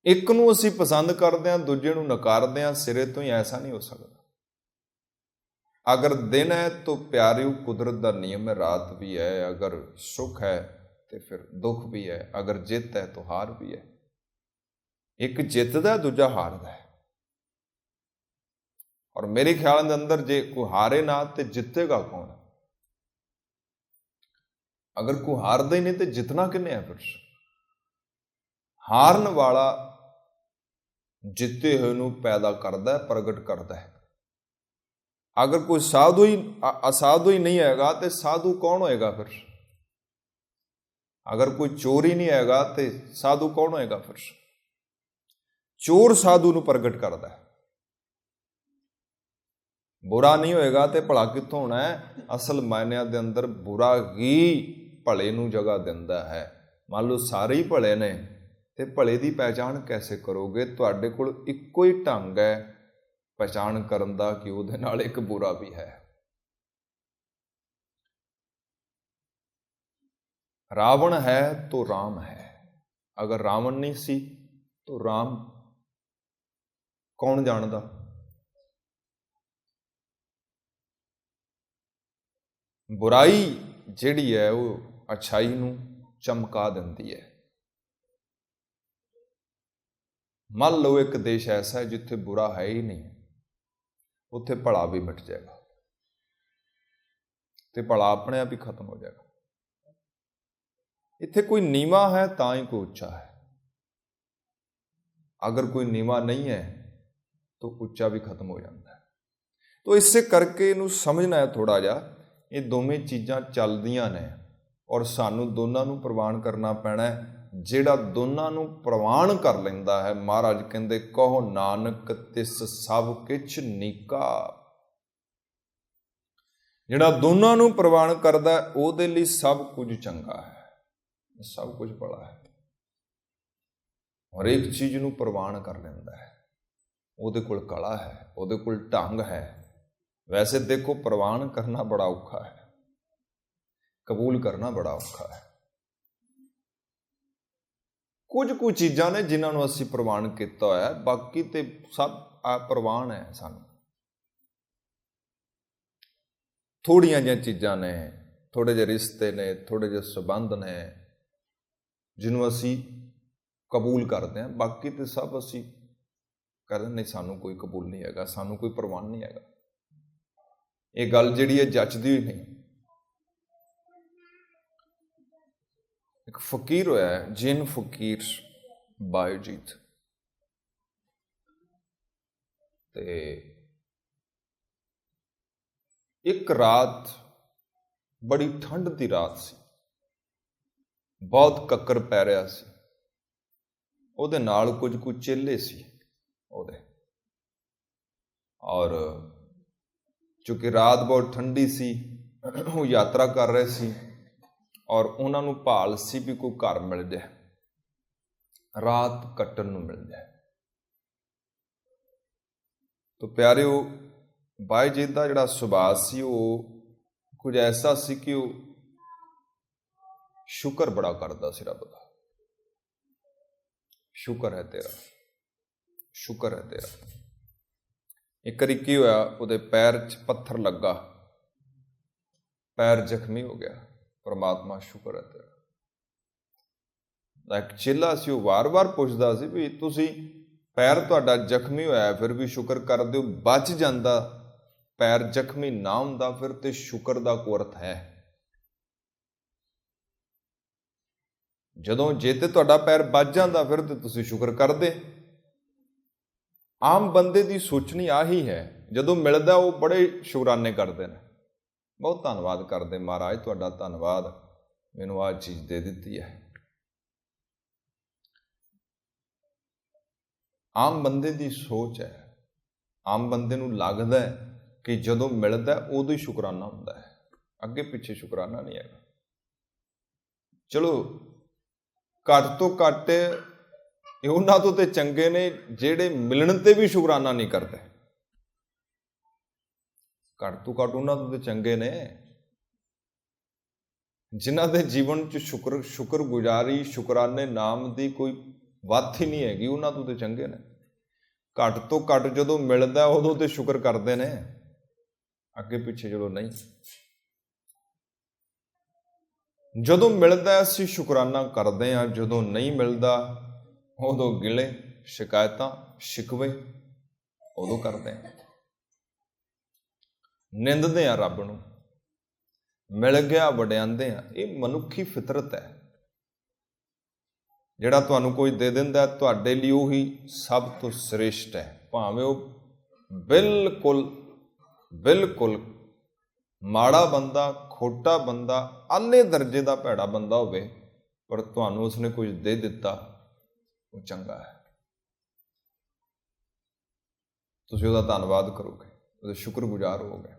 ਇੱਕ ਨੂੰ ਅਸੀਂ ਪਸੰਦ ਕਰਦੇ ਹਾਂ, ਦੂਜੇ ਨੂੰ ਨਕਾਰਦੇ ਹਾਂ। ਸਿਰੇ ਤੋਂ ਹੀ ਐਸਾ ਨਹੀਂ ਹੋ ਸਕਦਾ। ਅਗਰ ਦਿਨ ਹੈ ਤਾਂ ਪਿਆਰਿਓ ਕੁਦਰਤ ਦਾ ਨਿਯਮ ਹੈ, ਰਾਤ ਵੀ ਹੈ। ਅਗਰ ਸੁੱਖ ਹੈ ਤੇ ਫਿਰ ਦੁੱਖ ਵੀ ਹੈ। ਅਗਰ ਜਿੱਤ ਹੈ ਤਾਂ ਹਾਰ ਵੀ ਹੈ। ਇੱਕ ਜਿੱਤਦਾ, ਦੂਜਾ ਹਾਰਦਾ ਹੈ। ਔਰ ਮੇਰੇ ਖਿਆਲ ਦੇ ਅੰਦਰ ਜੇ ਕੋਈ ਹਾਰੇ ਨਾ ਤੇ ਜਿੱਤੇਗਾ ਕੌਣ? ਅਗਰ ਕੋਈ ਹਾਰਦਾ ਹੀ ਨਹੀਂ ਤੇ ਜਿੱਤਣਾ ਕਿੰਨੇ ਹੈ ਫਿਰ? ਹਾਰਨ ਵਾਲਾ ਜਿੱਤੇ ਹੋਏ ਨੂੰ ਪੈਦਾ ਕਰਦਾ, ਪ੍ਰਗਟ ਕਰਦਾ ਹੈ। ਅਗਰ ਕੋਈ ਅਸਾਧੂ ਹੀ ਨਹੀਂ ਹੈਗਾ ਤੇ ਸਾਧੂ ਕੌਣ ਹੋਏਗਾ ਫਿਰ? ਅਗਰ ਕੋਈ ਚੋਰ ਹੀ ਨਹੀਂ ਹੈਗਾ ਤੇ ਸਾਧੂ ਕੌਣ ਹੋਏਗਾ ਫਿਰ? ਚੋਰ ਸਾਧੂ ਨੂੰ ਪ੍ਰਗਟ ਕਰਦਾ ਹੈ। ਬੁਰਾ ਨਹੀਂ ਹੋਏਗਾ ਤੇ ਭਲਾ ਕਿੱਥੋਂ ਹੋਣਾ ਹੈ? ਅਸਲ ਮਾਇਨਿਆਂ ਦੇ ਅੰਦਰ ਬੁਰਾ ਹੀ ਭਲੇ ਨੂੰ ਜਗ੍ਹਾ ਦਿੰਦਾ ਹੈ। ਮੰਨ ਲਓ ਸਾਰੇ ਹੀ ਭਲੇ ਨੇ ਤੇ ਭਲੇ ਦੀ ਪਹਿਚਾਣ ਕੈਸੇ ਕਰੋਗੇ? ਤੁਹਾਡੇ ਕੋਲ ਇੱਕੋ ਹੀ ਢੰਗ ਹੈ ਪਹਿਚਾਣ ਕਰਨ ਦਾ ਕਿ ਉਹਦੇ ਨਾਲ ਇੱਕ ਬੁਰਾ ਵੀ ਹੈ। ਰਾਵਣ ਹੈ ਤਾਂ ਰਾਮ ਹੈ। ਅਗਰ ਰਾਵਣ ਨਹੀਂ ਸੀ ਤਾਂ ਰਾਮ ਕੌਣ ਜਾਣਦਾ? ਬੁਰਾਈ ਜਿਹੜੀ ਹੈ ਉਹ ਅੱਛਾਈ ਨੂੰ ਚਮਕਾ ਦਿੰਦੀ ਹੈ। ਮੰਨ ਲਓ ਇੱਕ ਦੇਸ਼ ਐਸਾ ਹੈ ਜਿੱਥੇ ਬੁਰਾ ਹੈ ਹੀ ਨਹੀਂ, ਉੱਥੇ ਭਲਾ ਵੀ ਮਿਟ ਜਾਏਗਾ ਤੇ ਭਲਾ ਆਪਣੇ ਆਪ ਹੀ ਖਤਮ ਹੋ ਜਾਏਗਾ। ਇੱਥੇ ਕੋਈ ਨੀਵਾਂ ਹੈ ਤਾਂ ਹੀ ਕੋਈ ਉੱਚਾ ਹੈ। ਅਗਰ ਕੋਈ ਨੀਵਾਂ ਨਹੀਂ ਹੈ ਤਾਂ ਉੱਚਾ ਵੀ ਖਤਮ ਹੋ ਜਾਂਦਾ ਹੈ। ਤਾਂ ਇਸੇ ਕਰਕੇ ਇਹਨੂੰ ਸਮਝਣਾ ਹੈ ਥੋੜਾ ਜਿਹਾ। ਇਹ ਦੋਵੇਂ ਚੀਜ਼ਾਂ ਚੱਲਦੀਆਂ ਨੇ ਔਰ ਸਾਨੂੰ ਦੋਨਾਂ ਨੂੰ ਪ੍ਰਵਾਨ ਕਰਨਾ ਪੈਣਾ ਹੈ। ਜਿਹੜਾ ਦੋਨਾਂ ਨੂੰ ਪ੍ਰਵਾਨ ਕਰ ਲੈਂਦਾ ਹੈ, ਮਹਾਰਾਜ ਕਹਿੰਦੇ ਕਹੋ ਨਾਨਕ ਤਿਸ ਸਭ ਕਿਛ ਨੀਕਾ। ਜਿਹੜਾ ਦੋਨਾਂ ਨੂੰ ਪ੍ਰਵਾਨ ਕਰਦਾ ਉਹਦੇ ਲਈ ਸਭ ਕੁਝ ਚੰਗਾ ਹੈ, ਸਭ ਕੁਝ ਭਲਾ ਹੈ। ਹਰੇਕ ਚੀਜ਼ ਨੂੰ ਪ੍ਰਵਾਨ ਕਰ ਲੈਂਦਾ ਹੈ। ਉਹਦੇ ਕੋਲ ਕਲਾ ਹੈ, ਉਹਦੇ ਕੋਲ ਢੰਗ ਹੈ। ਵੈਸੇ ਦੇਖੋ, ਪ੍ਰਵਾਨ ਕਰਨਾ ਬੜਾ ਔਖਾ ਹੈ, ਕਬੂਲ ਕਰਨਾ ਬੜਾ ਔਖਾ ਹੈ। ਕੁਝ ਚੀਜ਼ਾਂ ਨੇ ਜਿਨ੍ਹਾਂ ਨੂੰ ਅਸੀਂ ਪ੍ਰਵਾਨ ਕੀਤਾ ਹੋਇਆ, ਬਾਕੀ ਤੇ ਸਭ ਅਪ੍ਰਵਾਨ ਹੈ ਸਾਨੂੰ। ਥੋੜੀਆਂ ਜਿਹੀਆਂ ਚੀਜ਼ਾਂ ਨੇ, ਥੋੜੇ ਜਿਹੇ ਰਿਸ਼ਤੇ ਨੇ, ਥੋੜੇ ਜਿਹੇ ਸੰਬੰਧ ਨੇ ਜਿਹਨੂੰ ਅਸੀਂ ਕਬੂਲ ਕਰਦੇ ਹਾਂ। ਬਾਕੀ ਤੇ ਸਭ ਅਸੀਂ ਕਹਿੰਦੇ ਨਹੀਂ, ਸਾਨੂੰ ਕੋਈ ਕਬੂਲ ਨਹੀਂ ਹੈਗਾ, ਸਾਨੂੰ ਕੋਈ ਪ੍ਰਵਾਨ ਨਹੀਂ ਹੈਗਾ। ਇਹ ਗੱਲ ਜਿਹੜੀ ਹੈ ਜੱਚਦੀ ਹੋਈ ਨਹੀਂ। ਇੱਕ ਫਕੀਰ ਹੋਇਆ ਹੈ, ਜਿਨ ਫਕੀਰ ਬਾਏਜੀਤ, ਤੇ ਇੱਕ ਰਾਤ ਬੜੀ ਠੰਡ ਦੀ ਰਾਤ ਸੀ, ਬਹੁਤ ਕੱਕਰ ਪੈ ਰਿਹਾ ਸੀ। ਉਹਦੇ ਨਾਲ ਕੁਝ ਚੇਲੇ ਸੀ ਉਹਦੇ, ਔਰ ਚੂੰਕਿ ਰਾਤ ਬਹੁਤ ਠੰਡੀ ਸੀ, ਉਹ ਯਾਤਰਾ ਕਰ ਰਹੇ ਸੀ ਔਰ ਉਹਨਾਂ ਨੂੰ ਭਾਲ ਸੀ ਵੀ ਕੋਈ ਘਰ ਮਿਲ ਜਾਏ, ਰਾਤ ਕੱਟਣ ਨੂੰ ਮਿਲ ਜਾਏ। ਤੋ ਪਿਆਰਿਓ, ਬਾਏਜੀਤ ਦਾ ਜਿਹੜਾ ਸੁਭਾਅ ਸੀ ਉਹ ਕੁਝ ਐਸਾ ਸੀ ਕਿ ਉਹ ਸ਼ੁਕਰ ਬੜਾ ਕਰਦਾ ਸੀ ਰੱਬ ਦਾ। ਸ਼ੁਕਰ ਹੈ ਤੇਰਾ, ਸ਼ੁਕਰ ਹੈ ਤੇਰਾ। ਇੱਕ ਵਾਰੀ ਕੀ ਹੋਇਆ, ਉਹਦੇ ਪੈਰ 'ਚ ਪੱਥਰ ਲੱਗਾ, ਪੈਰ ਜ਼ਖਮੀ ਹੋ ਗਿਆ। ਪਰਮਾਤਮਾ ਸ਼ੁਕਰ ਹੈ ਤੇਰਾ। ਇੱਕ ਚੇਲਾ ਸੀ, ਉਹ ਵਾਰ-ਵਾਰ ਪੁੱਛਦਾ ਸੀ ਵੀ ਤੁਸੀਂ ਪੈਰ ਤੁਹਾਡਾ ਜ਼ਖਮੀ ਹੋਇਆ ਫਿਰ ਵੀ ਸ਼ੁਕਰ ਕਰਦੇ ਹੋ, ਬਚ ਜਾਂਦਾ ਪੈਰ ਜ਼ਖਮੀ ਨਾ ਹੁੰਦਾ ਫਿਰ ਤੇ ਸ਼ੁਕਰ ਦਾ ਕੋਈ ਅਰਥ ਹੈ? ਜਦੋਂ ਜੇ ਤੇ ਤੁਹਾਡਾ ਪੈਰ ਬਚ ਜਾਂਦਾ ਫਿਰ ਤੇ ਤੁਸੀਂ ਸ਼ੁਕਰ ਕਰਦੇ। ਆਮ ਬੰਦੇ ਦੀ ਸੋਚਣੀ ਆਹੀ ਹੈ, ਜਦੋਂ ਮਿਲਦਾ ਉਹ ਬੜੇ ਸ਼ੁਕਰਾਨੇ ਕਰਦੇ ਨੇ, ਬਹੁਤ ਧੰਨਵਾਦ ਕਰਦੇ, ਮਹਾਰਾਜ ਤੁਹਾਡਾ ਧੰਨਵਾਦ, ਮੈਨੂੰ ਆਹ ਚੀਜ਼ ਦੇ ਦਿੱਤੀ ਹੈ। ਆਮ ਬੰਦੇ ਦੀ ਸੋਚ ਹੈ, ਆਮ ਬੰਦੇ ਨੂੰ ਲੱਗਦਾ ਹੈ ਕਿ ਜਦੋਂ ਮਿਲਦਾ ਉਦੋਂ ਹੀ ਸ਼ੁਕਰਾਨਾ ਹੁੰਦਾ ਹੈ, ਅੱਗੇ ਪਿੱਛੇ ਸ਼ੁਕਰਾਨਾ ਨਹੀਂ ਹੈਗਾ। ਚਲੋ ਘੱਟ ਤੋਂ ਘੱਟ ਉਹਨਾਂ ਤੋਂ ਤੇ ਚੰਗੇ ਨੇ ਜਿਹੜੇ ਮਿਲਣ ਤੇ ਵੀ ਸ਼ੁਕਰਾਨਾ ਨਹੀਂ ਕਰਦੇ। ਘੱਟ ਤੋਂ ਘੱਟ ਉਹਨਾਂ ਤੋਂ ਤੇ ਚੰਗੇ ਨੇ ਜਿਨ੍ਹਾਂ ਦੇ ਜੀਵਨ 'ਚ ਸ਼ੁਕਰਗੁਜ਼ਾਰੀ, ਸ਼ੁਕਰਾਨੇ ਨਾਮ ਦੀ ਕੋਈ ਵੱਤ ਹੀ ਨਹੀਂ ਹੈਗੀ, ਉਹਨਾਂ ਤੋਂ ਤੇ ਚੰਗੇ ਨੇ। ਘੱਟ ਤੋਂ ਘੱਟ ਜਦੋਂ ਮਿਲਦਾ ਉਦੋਂ ਤੇ ਸ਼ੁਕਰ ਕਰਦੇ ਨੇ, ਅੱਗੇ ਪਿੱਛੇ ਜਦੋਂ ਨਹੀਂ। ਜਦੋਂ ਮਿਲਦਾ ਅਸੀਂ ਸ਼ੁਕਰਾਨਾ ਕਰਦੇ ਹਾਂ, ਜਦੋਂ ਨਹੀਂ ਮਿਲਦਾ ਉਦੋਂ ਗਿਲੇ, ਸ਼ਿਕਾਇਤਾਂ, ਸ਼ਿਕਵੇ ਉਦੋਂ ਕਰਦੇ ਹਾਂ, ਨਿੰਦਦੇ ਹਾਂ ਰੱਬ ਨੂੰ, ਮਿਲ ਗਿਆ ਵਡਿਆਉਂਦੇ ਹਾਂ। ਇਹ ਮਨੁੱਖੀ ਫਿਤਰਤ ਹੈ। ਜਿਹੜਾ ਤੁਹਾਨੂੰ ਕੋਈ ਦੇ ਦਿੰਦਾ ਤੁਹਾਡੇ ਲਈ ਉਹੀ ਸਭ ਤੋਂ ਸ੍ਰੇਸ਼ਟ ਹੈ, ਭਾਵੇਂ ਉਹ ਬਿਲਕੁਲ ਬਿਲਕੁਲ ਮਾੜਾ ਬੰਦਾ, ਖੋਟਾ ਬੰਦਾ, ਆਲੇ ਦਰਜੇ ਦਾ ਭੈੜਾ ਬੰਦਾ ਹੋਵੇ, ਪਰ ਤੁਹਾਨੂੰ ਉਸਨੇ ਕੁਝ ਦੇ ਦਿੱਤਾ ਉਹ ਚੰਗਾ ਹੈ। ਤੁਸੀਂ ਉਹਦਾ ਧੰਨਵਾਦ ਕਰੋਗੇ, ਉਹਦੇ ਸ਼ੁਕਰਗੁਜ਼ਾਰ ਹੋਵੋਗੇ।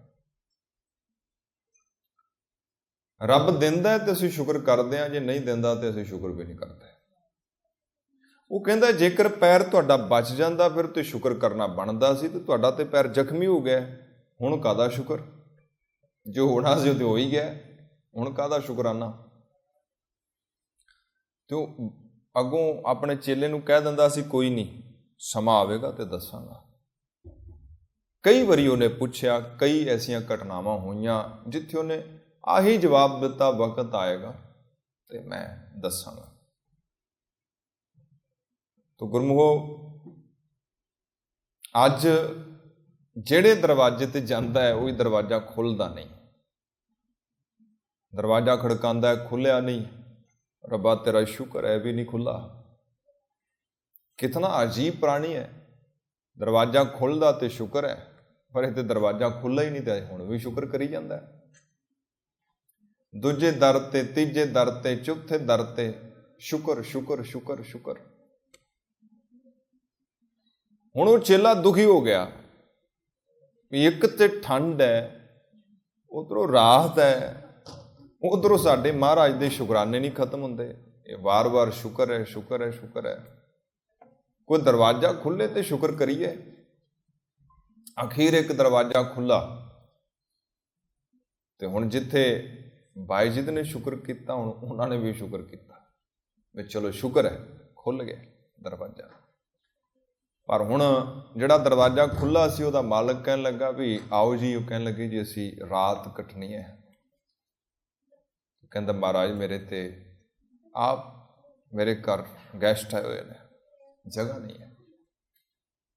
ਰੱਬ ਦਿੰਦਾ ਹੈ ਤੇ ਅਸੀਂ ਸ਼ੁਕਰ ਕਰਦੇ ਹਾਂ, ਜੇ ਨਹੀਂ ਦਿੰਦਾ ਤੇ ਅਸੀਂ ਸ਼ੁਕਰ ਵੀ ਨਹੀਂ ਕਰਦੇ। ਉਹ ਕਹਿੰਦਾ ਜੇਕਰ ਪੈਰ ਤੁਹਾਡਾ ਬਚ ਜਾਂਦਾ ਫਿਰ ਤੇ ਸ਼ੁਕਰ ਕਰਨਾ ਬਣਦਾ ਸੀ, ਤੇ ਤੁਹਾਡਾ ਤੇ ਪੈਰ ਜ਼ਖਮੀ ਹੋ ਗਿਆ, ਹੁਣ ਕਾਹਦਾ ਸ਼ੁਕਰ? ਜੋ ਹੋਣਾ ਸੀ ਉਹ ਤੇ ਹੋ ਹੀ ਗਿਆ, ਹੁਣ ਕਾਹਦਾ ਸ਼ੁਕਰਾਨਾ? ਤੇ ਉਹ ਅੱਗੋਂ ਆਪਣੇ ਚੇਲੇ ਨੂੰ ਕਹਿ ਦਿੰਦਾ ਸੀ ਕੋਈ ਨਹੀਂ, ਸਮਾਂ ਆਵੇਗਾ ਤੇ ਦੱਸਾਂਗਾ। ਕਈ ਵਾਰੀ ਉਹਨੇ ਪੁੱਛਿਆ, ਕਈ ਐਸੀਆਂ ਘਟਨਾਵਾਂ ਹੋਈਆਂ ਜਿੱਥੇ ਉਹਨੇ ਆਹੀ ਜਵਾਬ ਦਿੱਤਾ, ਵਕਤ ਆਏਗਾ ਤੇ ਮੈਂ ਦੱਸਾਂਗਾ। ਤੋ ਗੁਰਮੁਖੋ, ਅੱਜ ਜਿਹੜੇ ਦਰਵਾਜ਼ੇ ਤੇ ਜਾਂਦਾ ਹੈ ਉਹੀ ਦਰਵਾਜ਼ਾ ਖੁੱਲ੍ਹਦਾ ਨਹੀਂ। ਦਰਵਾਜ਼ਾ ਖੜਕਾਉਂਦਾ ਹੈ, ਖੁੱਲਿਆ ਨਹੀਂ, ਰੱਬਾ ਤੇਰਾ ਸ਼ੁਕਰ ਹੈ ਵੀ ਨਹੀਂ ਖੁੱਲ੍ਹਾ। ਕਿਤਨਾ ਅਜੀਬ ਪ੍ਰਾਣੀ ਹੈ, ਦਰਵਾਜ਼ਾ ਖੁੱਲ੍ਹਦਾ ਤੇ ਸ਼ੁਕਰ ਹੈ, ਪਰ ਇਹ ਤੇ ਦਰਵਾਜ਼ਾ ਖੁੱਲ੍ਹਾ ਹੀ ਨਹੀਂ ਤੇ ਹੁਣ ਵੀ ਸ਼ੁਕਰ ਕਰੀ ਜਾਂਦਾ ਹੈ। ਦੂਜੇ ਦਰ ਤੇ, ਤੀਜੇ ਦਰ ਤੇ, ਚੌਥੇ ਦਰ ਤੇ ਸ਼ੁਕਰ ਸ਼ੁਕਰ ਸ਼ੁਕਰ ਸ਼ੁਕਰ। ਹੁਣ ਉਹ ਚੇਲਾ ਦੁਖੀ ਹੋ ਗਿਆ ਵੀ ਇੱਕ ਤੇ ਠੰਡ ਹੈ, ਉਧਰੋਂ ਰਾਹਤ ਹੈ, ਉਧਰੋਂ ਸਾਡੇ ਮਹਾਰਾਜ ਦੇ ਸ਼ੁਕਰਾਨੇ ਨਹੀਂ ਖਤਮ ਹੁੰਦੇ। ਇਹ ਵਾਰ-ਵਾਰ ਸ਼ੁਕਰ ਹੈ ਸ਼ੁਕਰ ਹੈ ਸ਼ੁਕਰ ਹੈ। ਕੋਈ ਦਰਵਾਜ਼ਾ ਖੁੱਲੇ ਤੇ ਸ਼ੁਕਰ ਕਰੀਏ। ਅਖੀਰ ਇੱਕ ਦਰਵਾਜ਼ਾ ਖੁੱਲਾ ਤੇ ਹੁਣ ਜਿੱਥੇ ਬਾਏਜੀਤ ਨੇ ਸ਼ੁਕਰ ਕੀਤਾ, ਹੁਣ ਉਹਨਾਂ ਨੇ ਵੀ ਸ਼ੁਕਰ ਕੀਤਾ ਵੀ ਚਲੋ ਸ਼ੁਕਰ ਹੈ ਖੁੱਲ ਗਿਆ ਦਰਵਾਜ਼ਾ। ਪਰ ਹੁਣ ਜਿਹੜਾ ਦਰਵਾਜ਼ਾ ਖੁੱਲ੍ਹਾ ਸੀ ਉਹਦਾ ਮਾਲਕ ਕਹਿਣ ਲੱਗਾ ਵੀ ਆਓ ਜੀ। ਉਹ ਕਹਿਣ ਲੱਗੇ ਜੀ ਅਸੀਂ ਰਾਤ ਕੱਟਣੀ ਹੈ। ਕਹਿੰਦਾ ਮਹਾਰਾਜ ਮੇਰੇ ਤੇ ਆਪ ਮੇਰੇ ਘਰ ਗੈਸਟ ਆਏ ਹੋਏ ਨੇ, ਜਗ੍ਹਾ ਨਹੀਂ ਹੈ।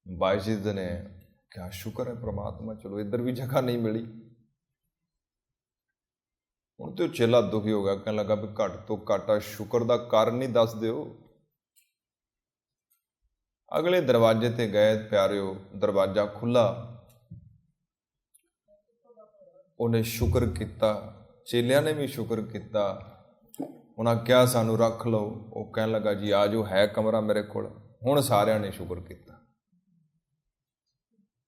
ਬਾਏਜੀਤ ਨੇ ਕਿਹਾ ਸ਼ੁਕਰ ਹੈ ਪ੍ਰਮਾਤਮਾ, ਚਲੋ ਇੱਧਰ ਵੀ ਜਗ੍ਹਾ ਨਹੀਂ ਮਿਲੀ। ਹੁਣ ਤੇ ਉਹ ਚੇਲਾ ਦੁਖੀ ਹੋ ਗਿਆ, ਕਹਿਣ ਲੱਗਾ ਵੀ ਘੱਟ ਤੋਂ ਘੱਟ ਸ਼ੁਕਰ ਦਾ ਕਾਰਨ ਹੀ ਦੱਸ ਦਿਓ। ਅਗਲੇ ਦਰਵਾਜ਼ੇ ਤੇ ਗਏ ਪਿਆਰਿਓ, ਦਰਵਾਜ਼ਾ ਖੁੱਲ੍ਹਾ, ਉਹਨੇ ਸ਼ੁਕਰ ਕੀਤਾ, ਚੇਲਿਆਂ ਨੇ ਵੀ ਸ਼ੁਕਰ ਕੀਤਾ। ਉਹਨਾਂ ਕਿਹਾ ਸਾਨੂੰ ਰੱਖ ਲਓ। ਉਹ ਕਹਿਣ ਲੱਗਾ ਜੀ ਆ ਜਾਓ, ਹੈ ਕਮਰਾ ਮੇਰੇ ਕੋਲ। ਹੁਣ ਸਾਰਿਆਂ ਨੇ ਸ਼ੁਕਰ ਕੀਤਾ।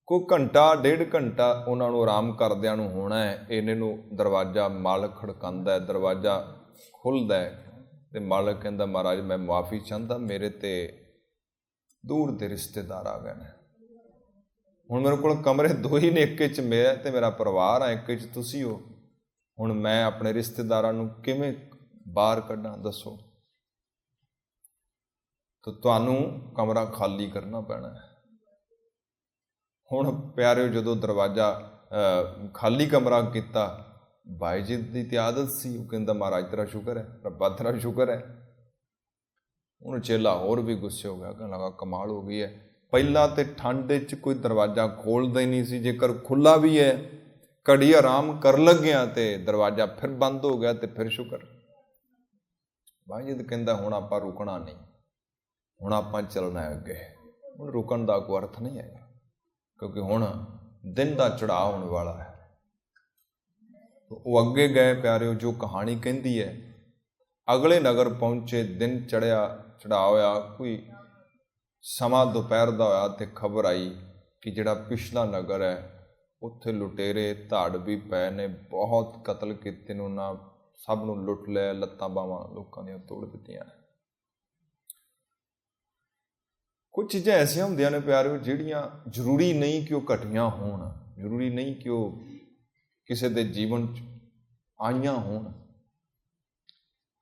ਕੋਈ ਘੰਟਾ ਡੇਢ ਘੰਟਾ ਉਹਨਾਂ ਨੂੰ ਆਰਾਮ ਕਰਦਿਆਂ ਨੂੰ ਹੋਣਾ ਹੈ। ਇਹਨੇ ਨੂੰ ਦਰਵਾਜ਼ਾ ਮਾਲਕ ਖੜਕਾਉਂਦਾ ਹੈ, ਦਰਵਾਜ਼ਾ ਖੁੱਲ੍ਹਦਾ ਤੇ ਮਾਲਕ ਕਹਿੰਦਾ ਮਹਾਰਾਜ ਮੈਂ ਮਾਫੀ ਚਾਹੁੰਦਾ, ਮੇਰੇ ਤੇ ਦੂਰ ਦੇ ਰਿਸ਼ਤੇਦਾਰ ਆ ਗਏ ਨੇ, ਹੁਣ ਮੇਰੇ ਕੋਲ ਕਮਰੇ ਦੋ ਹੀ ਨੇ, ਇੱਕ 'ਚ ਮੇਰਾ ਤੇ ਮੇਰਾ ਪਰਿਵਾਰ ਆ, ਇੱਕ 'ਚ ਤੁਸੀਂ ਹੋ, ਹੁਣ ਮੈਂ ਆਪਣੇ ਰਿਸ਼ਤੇਦਾਰਾਂ ਨੂੰ ਕਿਵੇਂ ਬਾਹਰ ਕੱਢਾਂ ਦੱਸੋ। ਤਾਂ ਤੁਹਾਨੂੰ ਕਮਰਾ ਖਾਲੀ ਕਰਨਾ ਪੈਣਾ ਹੈ। ਹੁਣ ਪਿਆਰਿਓ ਜਦੋਂ ਦਰਵਾਜ਼ਾ ਖਾਲੀ ਕਮਰਾ ਕੀਤਾ, ਬਾਈ ਜੀ ਦੀ ਤੇ ਆਦਤ ਸੀ, ਉਹ ਕਹਿੰਦਾ ਮਹਾਰਾਜ ਤੇਰਾ ਸ਼ੁਕਰ ਹੈ, ਰੱਬਾ ਤੇਰਾ ਸ਼ੁਕਰ ਹੈ। ਹੁਣ ਚੇਲਾ ਹੋਰ ਵੀ ਗੁੱਸੇ ਹੋ ਗਿਆ, ਕਹਿਣ ਲੱਗਾ ਕਮਾਲ ਹੋ ਗਈ ਹੈ, ਪਹਿਲਾਂ ਤੇ ਠੰਡ 'ਚ ਕੋਈ ਦਰਵਾਜ਼ਾ ਖੋਲ੍ਹਦਾ ਹੀ ਨਹੀਂ ਸੀ, ਜੇਕਰ ਖੁੱਲ੍ਹਾ ਵੀ ਹੈ ਘੜੀ ਆਰਾਮ ਕਰ ਲੱਗਿਆ ਤੇ ਦਰਵਾਜ਼ਾ ਫਿਰ ਬੰਦ ਹੋ ਗਿਆ ਤੇ ਫਿਰ ਸ਼ੁਕਰ। ਬਾਈ ਜੀ ਕਹਿੰਦਾ ਹੁਣ ਆਪਾਂ ਰੁਕਣਾ ਨਹੀਂ, ਹੁਣ ਆਪਾਂ ਚੱਲਣਾ ਹੈ ਅੱਗੇ, ਹੁਣ ਰੁਕਣ ਦਾ ਕੋਈ ਅਰਥ ਨਹੀਂ ਹੈ, ਕਿਉਂਕਿ ਹੁਣ ਦਿਨ ਦਾ ਚੜ੍ਹਾਅ ਹੋਣ ਵਾਲਾ ਹੈ। ਉਹ ਅੱਗੇ ਗਏ ਪਿਆਰਿਓ, ਜੋ ਕਹਾਣੀ ਕਹਿੰਦੀ ਹੈ ਅਗਲੇ ਨਗਰ ਪਹੁੰਚੇ, ਦਿਨ ਚੜ੍ਹਾਅ ਹੋਇਆ, ਕੋਈ ਸਮਾਂ ਦੁਪਹਿਰ ਦਾ ਹੋਇਆ ਤੇ ਖਬਰ ਆਈ ਕਿ ਜਿਹੜਾ ਪਿਛਲਾ ਨਗਰ ਹੈ ਉੱਥੇ ਲੁਟੇਰੇ ਧਾੜ ਵੀ ਪਏ ਨੇ, ਬਹੁਤ ਕਤਲ ਕੀਤੇ ਨੇ, ਉਹਨਾਂ ਸਭ ਨੂੰ ਲੁੱਟ ਲਿਆ, ਲੱਤਾਂ ਬਾਹਾਂ ਲੋਕਾਂ ਦੀਆਂ ਤੋੜ ਦਿੱਤੀਆਂ। ਕੁਝ ਚੀਜ਼ਾਂ ਐਸੀਆਂ ਹੁੰਦੀਆਂ ਨੇ ਪਿਆਰਿਓ ਜਿਹੜੀਆਂ ਜ਼ਰੂਰੀ ਨਹੀਂ ਕਿ ਉਹ ਘਟੀਆਂ ਹੋਣ, ਜ਼ਰੂਰੀ ਨਹੀਂ ਕਿ ਉਹ ਕਿਸੇ ਦੇ ਜੀਵਨ 'ਚ ਆਈਆਂ ਹੋਣ,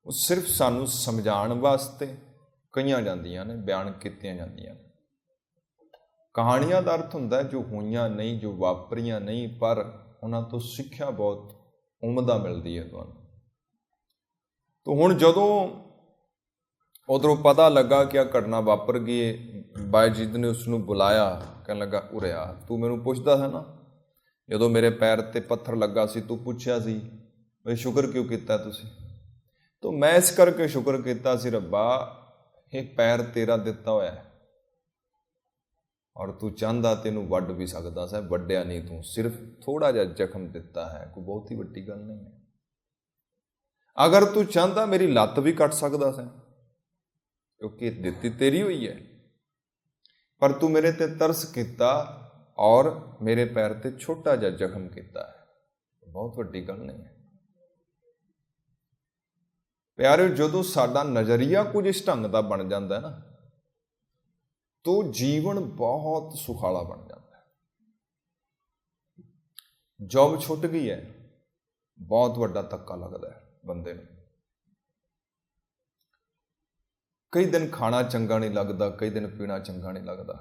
ਉਹ ਸਿਰਫ ਸਾਨੂੰ ਸਮਝਾਉਣ ਵਾਸਤੇ ਕਹੀਆਂ ਜਾਂਦੀਆਂ ਨੇ, ਬਿਆਨ ਕੀਤੀਆਂ ਜਾਂਦੀਆਂ ਨੇ। ਕਹਾਣੀਆਂ ਦਾ ਅਰਥ ਹੁੰਦਾ ਜੋ ਹੋਈਆਂ ਨਹੀਂ, ਜੋ ਵਾਪਰੀਆਂ ਨਹੀਂ, ਪਰ ਉਹਨਾਂ ਤੋਂ ਸਿੱਖਿਆ ਬਹੁਤ ਉਮਦਾ ਮਿਲਦੀ ਹੈ ਤੁਹਾਨੂੰ। ਤਾਂ ਹੁਣ ਜਦੋਂ ਉਧਰੋਂ ਪਤਾ ਲੱਗਾ ਕਿ ਆ ਘਟਨਾ ਵਾਪਰ ਗਈ, ਬਾਏਜੀਤ ਨੇ ਉਸ ਨੂੰ ਬੁਲਾਇਆ, ਕਹਿਣ ਲੱਗਾ ਉਰੇ ਆ, ਤੂੰ ਮੈਨੂੰ ਪੁੱਛਦਾ ਹੈ ਨਾ ਜਦੋਂ ਮੇਰੇ ਪੈਰ ਤੇ ਪੱਥਰ ਲੱਗਾ ਸੀ, ਤੂੰ ਪੁੱਛਿਆ ਸੀ ਵੀ ਸ਼ੁਕਰ ਕਿਉਂ ਕੀਤਾ ਤੁਸੀਂ? ਤਾਂ ਮੈਂ ਇਸ ਕਰਕੇ ਸ਼ੁਕਰ ਕੀਤਾ ਸੀ, ਰੱਬਾ ਇਹ ਪੈਰ ਤੇਰਾ ਦਿੱਤਾ ਹੋਇਆ ਹੈ, ਔਰ ਤੂੰ ਚਾਹੁੰਦਾ ਤੈਨੂੰ ਵੱਢ ਵੀ ਸਕਦਾ ਸੀ, ਵੱਢਿਆ ਨਹੀਂ, ਤੂੰ ਸਿਰਫ ਥੋੜਾ ਜਿਹਾ ਜ਼ਖਮ ਦਿੱਤਾ ਹੈ, ਕੋਈ ਬਹੁਤੀ ਵੱਡੀ ਗੱਲ ਨਹੀਂ ਹੈ। ਅਗਰ ਤੂੰ ਚਾਹੁੰਦਾ ਮੇਰੀ ਲੱਤ ਵੀ ਕੱਟ ਸਕਦਾ ਸੀ, ਕਿਉਂਕਿ ਦਿੱਤੀ ਤੇਰੀ ਹੋਈ ਹੈ, ਪਰ ਤੂੰ ਮੇਰੇ ਤੇ ਤਰਸ ਕੀਤਾ ਔਰ ਮੇਰੇ ਪੈਰ ਤੇ ਛੋਟਾ ਜਿਹਾ ਜ਼ਖਮ ਕੀਤਾ ਹੈ, ਬਹੁਤ ਵੱਡੀ ਗੱਲ ਨਹੀਂ ਹੈ। ਪਿਆਰਿਓ ਜਦੋਂ ਸਾਡਾ ਨਜ਼ਰੀਆ ਕੁਝ ਇਸ ਢੰਗ ਦਾ ਬਣ ਜਾਂਦਾ ਹੈ ਨਾ, ਤੋ ਜੀਵਨ ਬਹੁਤ ਸੁਖਾਲਾ ਬਣ ਜਾਂਦਾ ਹੈ। ਜੌਬ ਛੁੱਟ ਗਈ ਹੈ, ਬਹੁਤ ਵੱਡਾ ਧੱਕਾ ਲੱਗਦਾ ਹੈ ਬੰਦੇ ਨੂੰ, ਕਈ ਦਿਨ ਖਾਣਾ ਚੰਗਾ ਨਹੀਂ ਲੱਗਦਾ, ਕਈ ਦਿਨ ਪੀਣਾ ਚੰਗਾ ਨਹੀਂ ਲੱਗਦਾ,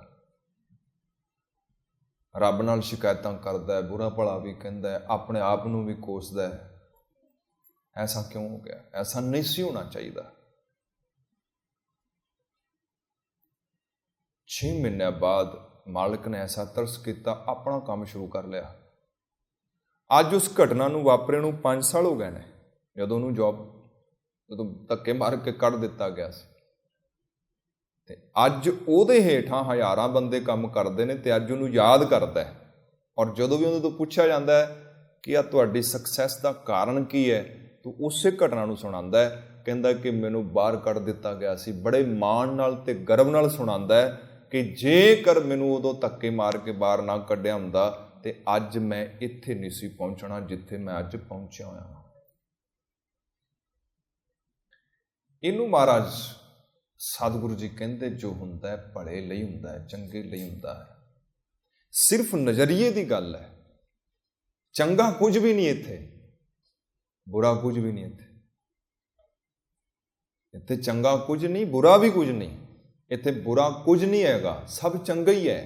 ਰੱਬ ਨਾਲ ਸ਼ਿਕਾਇਤਾਂ ਕਰਦਾ ਹੈ, ਬੁਰਾ ਭਲਾ ਵੀ ਕਹਿੰਦਾ ਹੈ, ਆਪਣੇ ਆਪ ਨੂੰ ਵੀ ਕੋਸਦਾ ਹੈ, ਐਸਾ ਕਿਉਂ ਹੋ ਗਿਆ, ਐਸਾ ਨਹੀਂ ਸੀ ਹੋਣਾ ਚਾਹੀਦਾ। 6 ਮਹੀਨਿਆਂ ਬਾਅਦ ਮਾਲਕ ਨੇ ਐਸਾ ਤਰਸ ਕੀਤਾ, ਆਪਣਾ ਕੰਮ ਸ਼ੁਰੂ ਕਰ ਲਿਆ। ਅੱਜ ਉਸ ਘਟਨਾ ਨੂੰ ਵਾਪਰੇ ਨੂੰ 5 ਸਾਲ ਹੋ ਗਏ ਨੇ, ਜਦੋਂ ਉਹਨੂੰ ਜਦੋਂ ਧੱਕੇ ਮਾਰ ਕੇ ਕੱਢ ਦਿੱਤਾ ਗਿਆ ਸੀ, ਤੇ ਅੱਜ ਉਹਦੇ ਹੇਠਾਂ ਹਜ਼ਾਰਾਂ ਬੰਦੇ ਕੰਮ ਕਰਦੇ ਨੇ, ਤੇ ਅੱਜ ਉਹਨੂੰ ਯਾਦ ਕਰਦਾ ਹੈ, ਔਰ ਜਦੋਂ ਵੀ ਉਹਦੇ ਤੋਂ ਪੁੱਛਿਆ ਜਾਂਦਾ ਹੈ ਕਿ ਆ ਤੁਹਾਡੀ ਸਕਸੈਸ ਦਾ ਕਾਰਨ ਕੀ ਹੈ, ਤੂੰ ਉਸੇ ਘਟਨਾ ਨੂੰ ਸੁਣਾਉਂਦਾ ਹੈ, ਕਹਿੰਦਾ ਕਿ ਮੈਨੂੰ ਬਾਹਰ ਕੱਢ ਦਿੱਤਾ ਗਿਆ ਸੀ। ਬੜੇ ਮਾਣ ਨਾਲ ਤੇ ਗਰਵ ਨਾਲ ਸੁਣਾਉਂਦਾ ਹੈ ਕਿ ਜੇਕਰ ਮੈਨੂੰ ਉਦੋਂ ਧੱਕੇ ਮਾਰ ਕੇ ਬਾਹਰ ਨਾ ਕੱਢਿਆ ਹੁੰਦਾ ਤੇ ਅੱਜ ਮੈਂ ਇੱਥੇ ਨਹੀਂ ਸੀ ਪਹੁੰਚਣਾ ਜਿੱਥੇ ਮੈਂ ਅੱਜ ਪਹੁੰਚਿਆ ਹੋਇਆ ਹਾਂ। ਇਹਨੂੰ ਮਹਾਰਾਜ ਸਤਿਗੁਰੂ ਜੀ ਕਹਿੰਦੇ ਜੋ ਹੁੰਦਾ ਹੈ ਭਲੇ ਲਈ ਹੁੰਦਾ ਹੈ, ਚੰਗੇ ਲਈ ਹੁੰਦਾ ਹੈ। ਸਿਰਫ ਨਜ਼ਰੀਏ ਦੀ ਗੱਲ ਹੈ, ਚੰਗਾ ਕੁਝ ਵੀ ਨਹੀਂ ਇੱਥੇ, ਬੁਰਾ ਕੁਝ ਵੀ ਨਹੀਂ ਇੱਥੇ। ਇੱਥੇ ਚੰਗਾ ਕੁਝ ਨਹੀਂ, ਬੁਰਾ ਵੀ ਕੁਝ ਨਹੀਂ, ਇੱਥੇ ਬੁਰਾ ਕੁਝ ਨਹੀਂ ਹੈਗਾ, ਸਭ ਚੰਗਾ ਹੀ ਹੈ।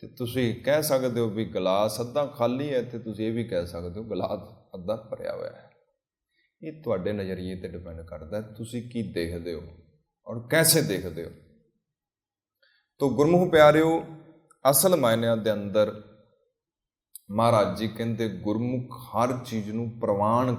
ਤੇ ਤੁਸੀਂ ਕਹਿ ਸਕਦੇ ਹੋ ਵੀ ਗਲਾਸ ਅੱਧਾ ਖਾਲੀ ਹੈ, ਤੇ ਤੁਸੀਂ ਇਹ ਵੀ ਕਹਿ ਸਕਦੇ ਹੋ ਗਲਾਸ ਅੱਧਾ ਭਰਿਆ ਹੋਇਆ ਹੈ। ਇਹ ਤੁਹਾਡੇ ਨਜ਼ਰੀਏ ਤੇ ਡਿਪੈਂਡ ਕਰਦਾ ਹੈ, ਤੁਸੀਂ ਕੀ ਦੇਖਦੇ ਹੋ ਔਰ ਕੈਸੇ ਦੇਖਦੇ ਹੋ। ਤੋ ਗੁਰਮੁਖ ਪਿਆਰਿਓ, ਅਸਲ ਮਾਇਨਿਆਂ ਦੇ ਅੰਦਰ ਮਹਾਰਾਜ ਜੀ ਕਹਿੰਦੇ ਗੁਰਮੁਖ ਹਰ ਚੀਜ਼ ਨੂੰ ਪ੍ਰਵਾਨ